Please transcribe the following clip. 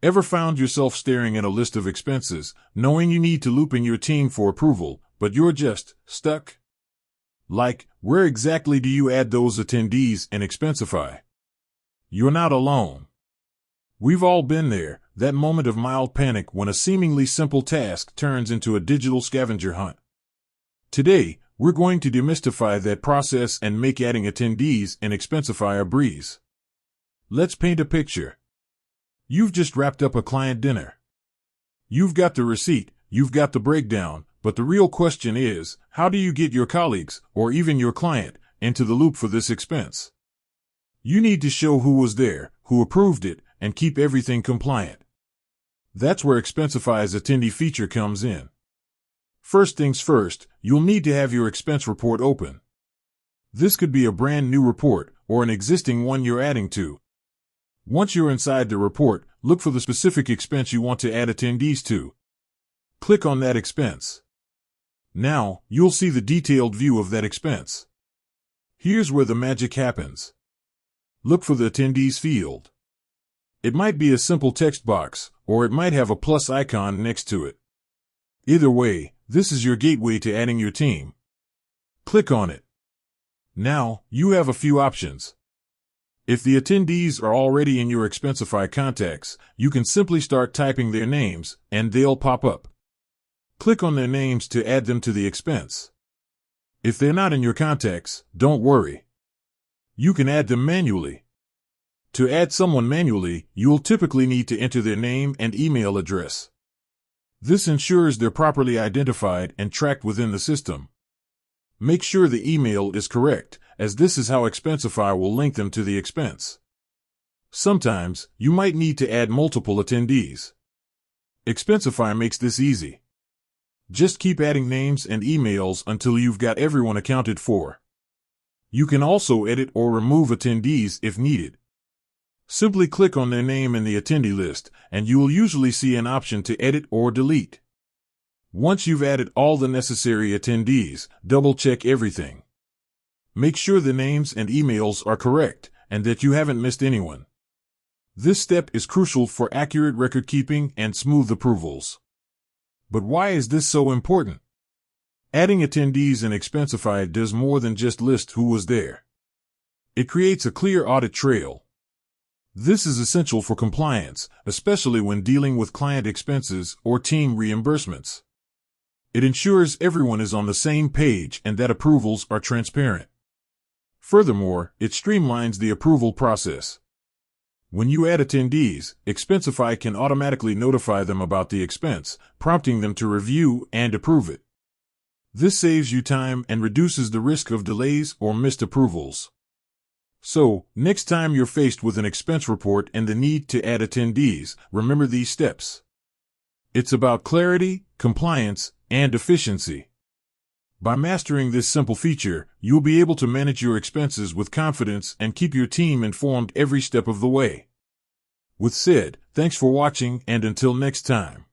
Ever found yourself staring at a list of expenses, knowing you need to loop in your team for approval, but you're just stuck? Like, where exactly do you add those attendees in Expensify? You're not alone. We've all been there, that moment of mild panic when a seemingly simple task turns into a digital scavenger hunt. Today, we're going to demystify that process and make adding attendees in Expensify a breeze. Let's paint a picture. You've just wrapped up a client dinner. You've got the receipt, you've got the breakdown, but the real question is, how do you get your colleagues, or even your client, into the loop for this expense? You need to show who was there, who approved it, and keep everything compliant. That's where Expensify's attendee feature comes in. First things first, you'll need to have your expense report open. This could be a brand new report, or an existing one you're adding to. Once you're inside the report, look for the specific expense you want to add attendees to. Click on that expense. Now, you'll see the detailed view of that expense. Here's where the magic happens. Look for the attendees field. It might be a simple text box, or it might have a plus icon next to it. Either way, this is your gateway to adding your team. Click on it. Now, you have a few options. If the attendees are already in your Expensify contacts, you can simply start typing their names, and they'll pop up. Click on their names to add them to the expense. If they're not in your contacts, don't worry. You can add them manually. To add someone manually, you'll typically need to enter their name and email address. This ensures they're properly identified and tracked within the system. Make sure the email is correct, as this is how Expensify will link them to the expense. Sometimes, you might need to add multiple attendees. Expensify makes this easy. Just keep adding names and emails until you've got everyone accounted for. You can also edit or remove attendees if needed. Simply click on their name in the attendee list, and you will usually see an option to edit or delete. Once you've added all the necessary attendees, double-check everything. Make sure the names and emails are correct, and that you haven't missed anyone. This step is crucial for accurate record-keeping and smooth approvals. But why is this so important? Adding attendees in Expensify does more than just list who was there. It creates a clear audit trail. This is essential for compliance, especially when dealing with client expenses or team reimbursements. It ensures everyone is on the same page and that approvals are transparent. Furthermore, it streamlines the approval process. When you add attendees, Expensify can automatically notify them about the expense, prompting them to review and approve it. This saves you time and reduces the risk of delays or missed approvals. So, next time you're faced with an expense report and the need to add attendees, remember these steps. It's about clarity, compliance, and efficiency. By mastering this simple feature, you'll be able to manage your expenses with confidence and keep your team informed every step of the way. With said, thanks for watching, and until next time.